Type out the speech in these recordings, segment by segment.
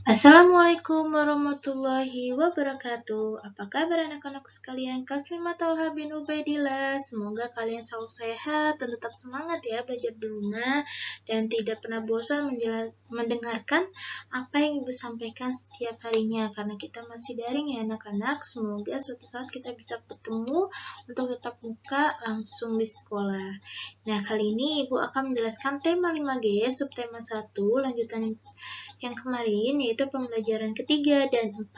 Assalamualaikum warahmatullahi wabarakatuh. Apa kabar anak-anakku sekalian? Kaslimat Talha bin Ubaidillah. Semoga kalian selalu sehat dan tetap semangat ya belajar di rumah dan tidak pernah bosan mendengarkan apa yang Ibu sampaikan setiap harinya karena kita masih daring ya anak-anak. Semoga suatu saat kita bisa bertemu untuk tetap muka langsung di sekolah. Nah, kali ini Ibu akan menjelaskan tema 5G, subtema 1, lanjutan yang kemarin, yaitu pembelajaran ketiga dan 4.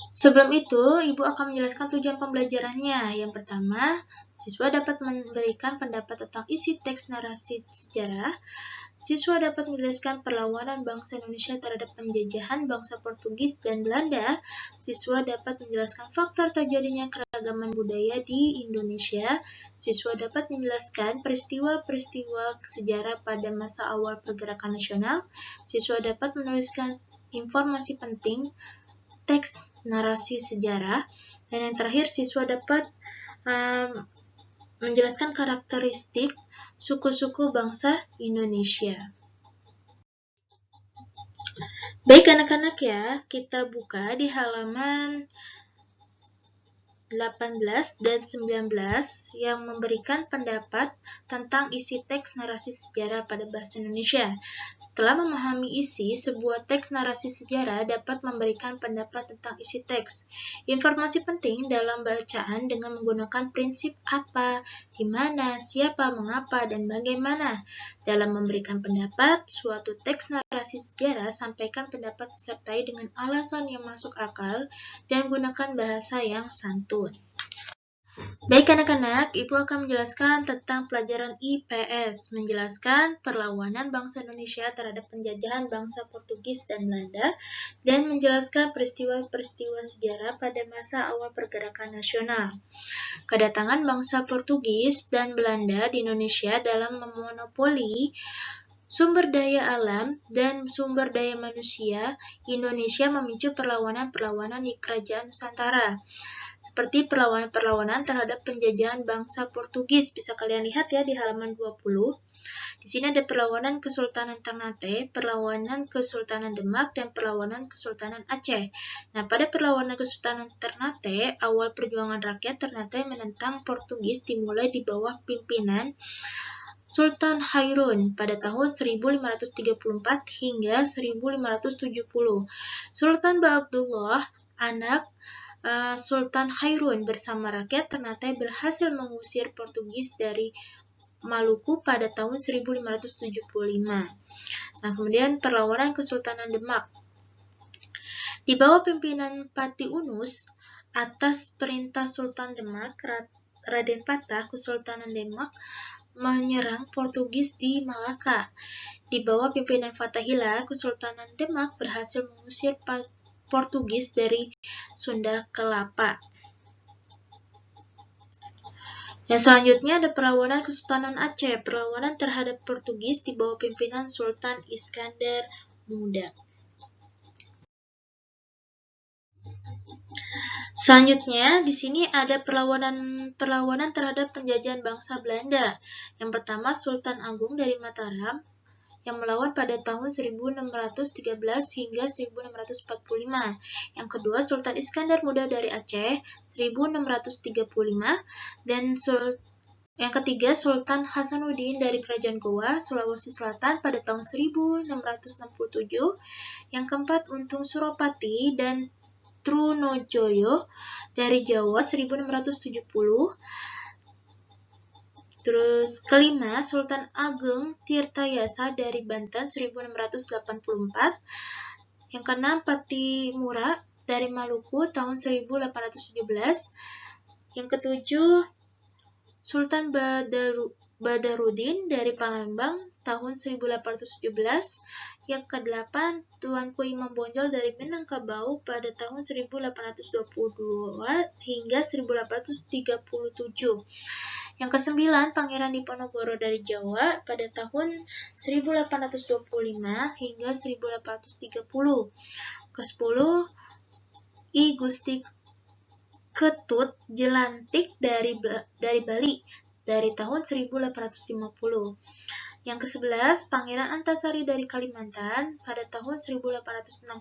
Sebelum itu, Ibu akan menjelaskan tujuan pembelajarannya. Yang pertama, siswa dapat memberikan pendapat tentang isi teks narasi sejarah. Siswa dapat menjelaskan perlawanan bangsa Indonesia terhadap penjajahan bangsa Portugis dan Belanda. Siswa dapat menjelaskan faktor terjadinya keragaman budaya di Indonesia. Siswa dapat menjelaskan peristiwa-peristiwa sejarah pada masa awal pergerakan nasional. Siswa dapat menuliskan informasi penting teks narasi sejarah. Dan yang terakhir, siswa dapat menjelaskan karakteristik suku-suku bangsa Indonesia. Baik anak-anak ya, kita buka di halaman 18 dan 19 yang memberikan pendapat tentang isi teks narasi sejarah pada bahasa Indonesia. Setelah memahami isi, sebuah teks narasi sejarah dapat memberikan pendapat tentang isi teks. Informasi penting dalam bacaan dengan menggunakan prinsip apa, di mana, siapa, mengapa, dan bagaimana. Dalam memberikan pendapat, suatu teks narasi sejarah, sampaikan pendapat disertai dengan alasan yang masuk akal dan gunakan bahasa yang santun. Baik anak-anak, Ibu akan menjelaskan tentang pelajaran IPS, menjelaskan perlawanan bangsa Indonesia terhadap penjajahan bangsa Portugis dan Belanda, dan menjelaskan peristiwa-peristiwa sejarah pada masa awal pergerakan nasional. Kedatangan bangsa Portugis dan Belanda di Indonesia dalam memonopoli sumber daya alam dan sumber daya manusia Indonesia memicu perlawanan-perlawanan di Kerajaan Nusantara. Seperti perlawanan-perlawanan terhadap penjajahan bangsa Portugis. Bisa kalian lihat ya di halaman 20. Di sini ada perlawanan Kesultanan Ternate, perlawanan Kesultanan Demak, dan perlawanan Kesultanan Aceh. Nah, pada perlawanan Kesultanan Ternate, awal perjuangan rakyat Ternate menentang Portugis dimulai di bawah pimpinan Sultan Hairun pada tahun 1534 hingga 1570. Sultan Baabdullah, anak Sultan Hairun bersama rakyat Ternate berhasil mengusir Portugis dari Maluku pada tahun 1575. Nah, kemudian perlawanan Kesultanan Demak. Di bawah pimpinan Pati Unus, atas perintah Sultan Demak, Raden Patah, Kesultanan Demak menyerang Portugis di Malaka. Di bawah pimpinan Fathahillah, Kesultanan Demak berhasil mengusir Portugis dari Sunda Kelapa. Yang selanjutnya ada perlawanan Kesultanan Aceh, perlawanan terhadap Portugis di bawah pimpinan Sultan Iskandar Muda. Selanjutnya, di sini ada perlawanan terhadap penjajahan bangsa Belanda. Yang pertama, Sultan Agung dari Mataram yang melawan pada tahun 1613 hingga 1645. Yang kedua, Sultan Iskandar Muda dari Aceh 1635 dan yang ketiga, Sultan Hasanuddin dari Kerajaan Goa, Sulawesi Selatan pada tahun 1667. Yang keempat, Untung Suropati dan Trunojoyo dari Jawa 1670. Terus kelima, Sultan Ageng Tirtayasa dari Banten 1684. Yang keenam, Patimura dari Maluku tahun 1817. Yang ketujuh, Sultan Badarudin dari Palembang tahun 1817. Yang kedelapan, Tuanku Imam Bonjol dari Minangkabau pada tahun 1822 hingga 1837. Yang kesembilan, Pangeran Diponegoro dari Jawa pada tahun 1825 hingga 1830. Kesepuluh, I Gusti Ketut Jelantik dari Bali dari tahun 1850. Yang ke-11, Pangeran Antasari dari Kalimantan pada tahun 1860.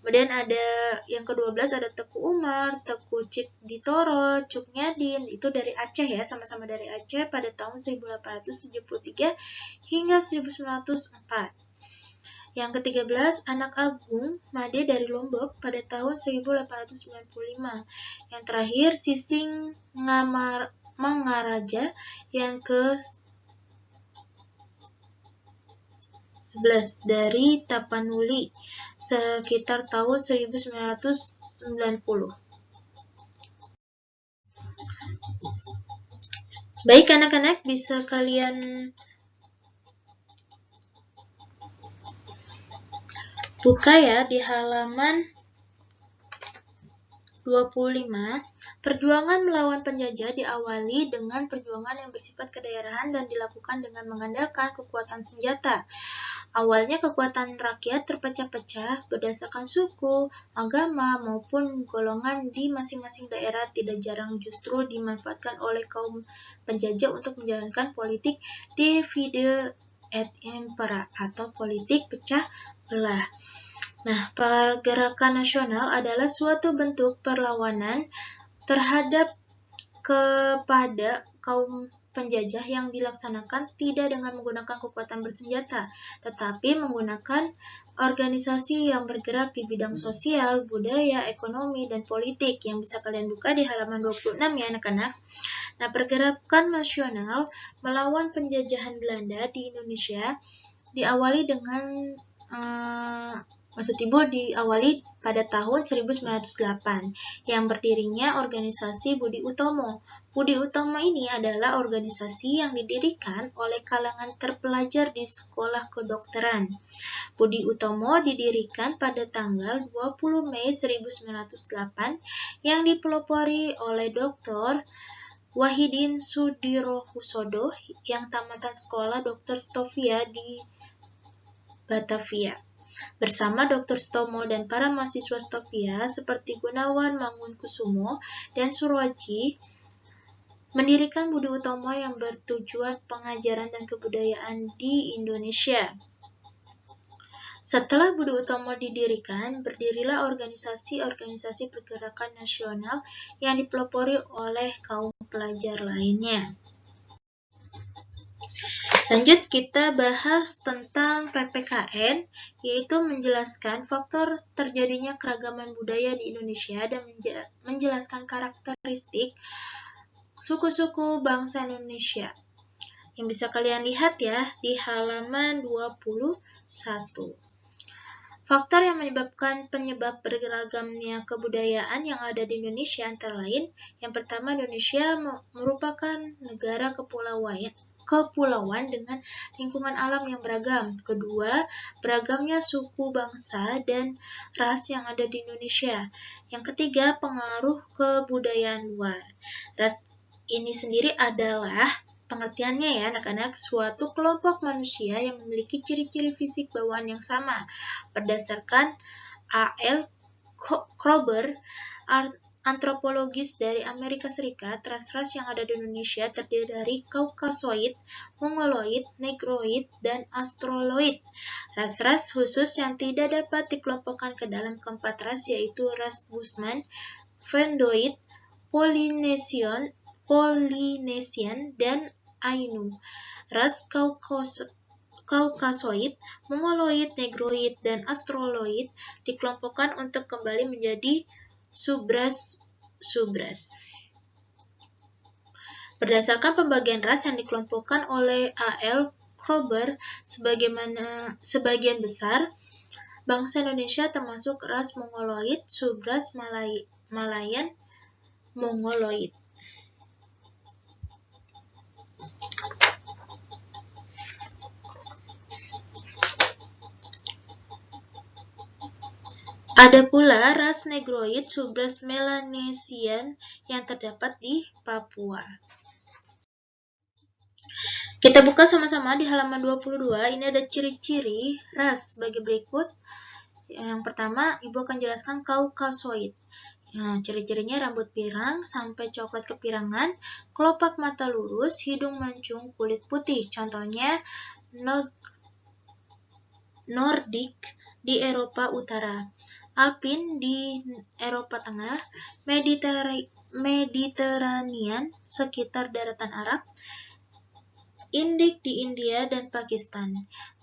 Kemudian ada yang ke-12 ada Teku Umar, Teku Ditoro, Cuk Nyadin, itu dari Aceh ya, sama-sama dari Aceh pada tahun 1873 hingga 1904. Yang ke-13, Anak Agung Made dari Lombok pada tahun 1895. Yang terakhir, Sising Mangaraja yang ke-11 dari Tapanuli sekitar tahun 1990. Baik anak-anak, bisa kalian buka ya di halaman 25. Perjuangan melawan penjajah diawali dengan perjuangan yang bersifat kedaerahan dan dilakukan dengan mengandalkan kekuatan senjata. Awalnya kekuatan rakyat terpecah-pecah berdasarkan suku, agama, maupun golongan di masing-masing daerah, tidak jarang justru dimanfaatkan oleh kaum penjajah untuk menjalankan politik divide et impera atau politik pecah belah. Nah, pergerakan nasional adalah suatu bentuk perlawanan terhadap kepada kaum penjajah yang dilaksanakan tidak dengan menggunakan kekuatan bersenjata, tetapi menggunakan organisasi yang bergerak di bidang sosial, budaya, ekonomi, dan politik yang bisa kalian buka di halaman 26 ya anak-anak. Nah, pergerakan nasional melawan penjajahan Belanda di Indonesia diawali dengan diawali pada tahun 1908 yang berdirinya organisasi Budi Utomo. Budi Utomo ini adalah organisasi yang didirikan oleh kalangan terpelajar di sekolah kedokteran. Budi Utomo didirikan pada tanggal 20 Mei 1908 yang dipelopori oleh Dr. Wahidin Sudirohusodo yang tamatan sekolah Dr. Stovia di Batavia. Bersama Dr. Stomo dan para mahasiswa Stovia seperti Gunawan Mangunkusumo dan Surwaji, mendirikan Budi Utomo yang bertujuan pengajaran dan kebudayaan di Indonesia. Setelah Budi Utomo didirikan, berdirilah organisasi-organisasi pergerakan nasional yang dipelopori oleh kaum pelajar lainnya. Lanjut, kita bahas tentang PPKN, yaitu menjelaskan faktor terjadinya keragaman budaya di Indonesia dan menjelaskan karakteristik suku-suku bangsa Indonesia. Yang bisa kalian lihat ya di halaman 21. Faktor yang menyebabkan penyebab beragamnya kebudayaan yang ada di Indonesia antara lain, yang pertama, Indonesia merupakan negara kepulauan dengan lingkungan alam yang beragam. Kedua, beragamnya suku, bangsa, dan ras yang ada di Indonesia. Yang ketiga, pengaruh kebudayaan luar. Ras ini sendiri adalah pengertiannya ya anak-anak, suatu kelompok manusia yang memiliki ciri-ciri fisik bawaan yang sama. Berdasarkan A.L. Kroeber, antropologis dari Amerika Serikat, ras-ras yang ada di Indonesia terdiri dari Kaukasoid, Mongoloid, Negroid, dan Australoid. Ras-ras khusus yang tidak dapat dikelompokkan ke dalam keempat ras yaitu ras Bushman, Vendoid, Polynesian, dan Ainu. Ras Kaukasoid, Mongoloid, Negroid, dan Australoid dikelompokkan untuk kembali menjadi subras. Berdasarkan pembagian ras yang dikelompokkan oleh A.L. Kroeber, sebagian besar bangsa Indonesia termasuk ras Mongoloid, subras Malayan Mongoloid. Ada pula ras Negroid, subras Melanesian yang terdapat di Papua. Kita buka sama-sama di halaman 22. Ini ada ciri-ciri ras sebagai berikut. Yang pertama, Ibu akan jelaskan Kaukasoid. Nah, ciri-cirinya rambut pirang sampai coklat kepirangan, kelopak mata lurus, hidung mancung, kulit putih. Contohnya Nordik di Eropa Utara, Alpin di Eropa Tengah, Mediterranean sekitar daratan Arab, Indik di India dan Pakistan.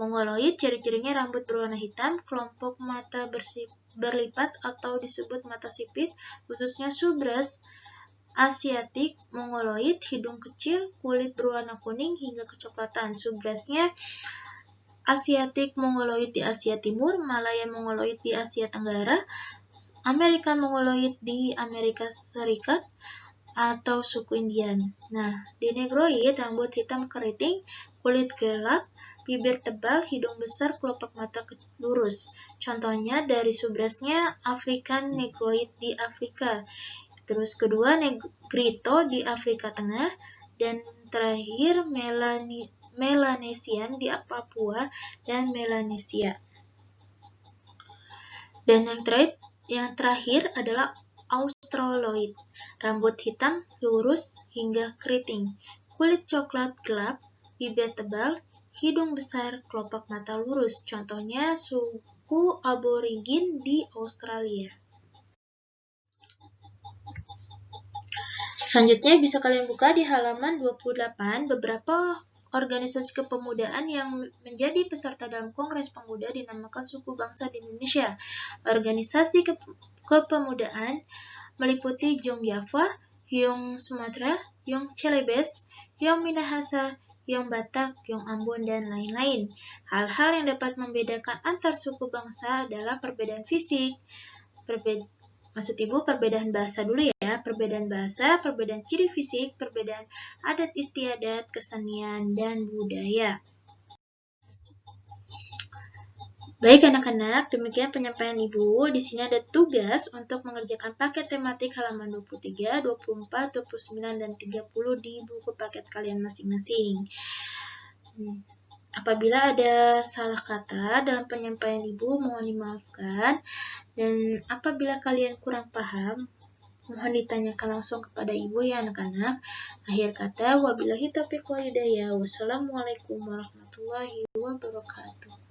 Mongoloid ciri-cirinya rambut berwarna hitam, kelompok mata berlipat atau disebut mata sipit, khususnya subras. Asiatik Mongoloid, hidung kecil, kulit berwarna kuning hingga kecoklatan. Subrasnya Asiatik Mongoloid di Asia Timur, Malaya Mongoloid di Asia Tenggara, American Mongoloid di Amerika Serikat, atau suku Indian. Nah, di Negroid, rambut hitam keriting, kulit gelap, bibir tebal, hidung besar, kelopak mata lurus. Contohnya dari subrasnya African Negroid di Afrika. Terus kedua Negrito di Afrika Tengah, dan terakhir Melanesian di Papua dan Melanesia. Dan yang terakhir adalah Australoid, rambut hitam lurus hingga keriting, kulit coklat gelap, bibir tebal, hidung besar, kelopak mata lurus. Contohnya suku aborigin di Australia. Selanjutnya bisa kalian buka di halaman 28 beberapa organisasi kepemudaan yang menjadi peserta dalam Kongres Pemuda dinamakan Suku Bangsa di Indonesia. Organisasi kepemudaan meliputi Yong Java, Yong Sumatera, Yong Celebes, Yong Minahasa, Yong Batak, Yong Ambon, dan lain-lain. Hal-hal yang dapat membedakan antar suku bangsa adalah perbedaan fisik, maksud Ibu perbedaan bahasa dulu ya, perbedaan bahasa, perbedaan ciri fisik, perbedaan adat istiadat, kesenian, dan budaya. Baik anak-anak, demikian penyampaian Ibu. Di sini ada tugas untuk mengerjakan paket tematik halaman 23, 24, 29, dan 30 di buku paket kalian masing-masing. Apabila ada salah kata dalam penyampaian Ibu, mohon dimaafkan. Dan apabila kalian kurang paham, mohon ditanyakan langsung kepada Ibu ya anak-anak. Akhir kata, wabillahi taufiq wal hidayah. Wassalamualaikum warahmatullahi wabarakatuh.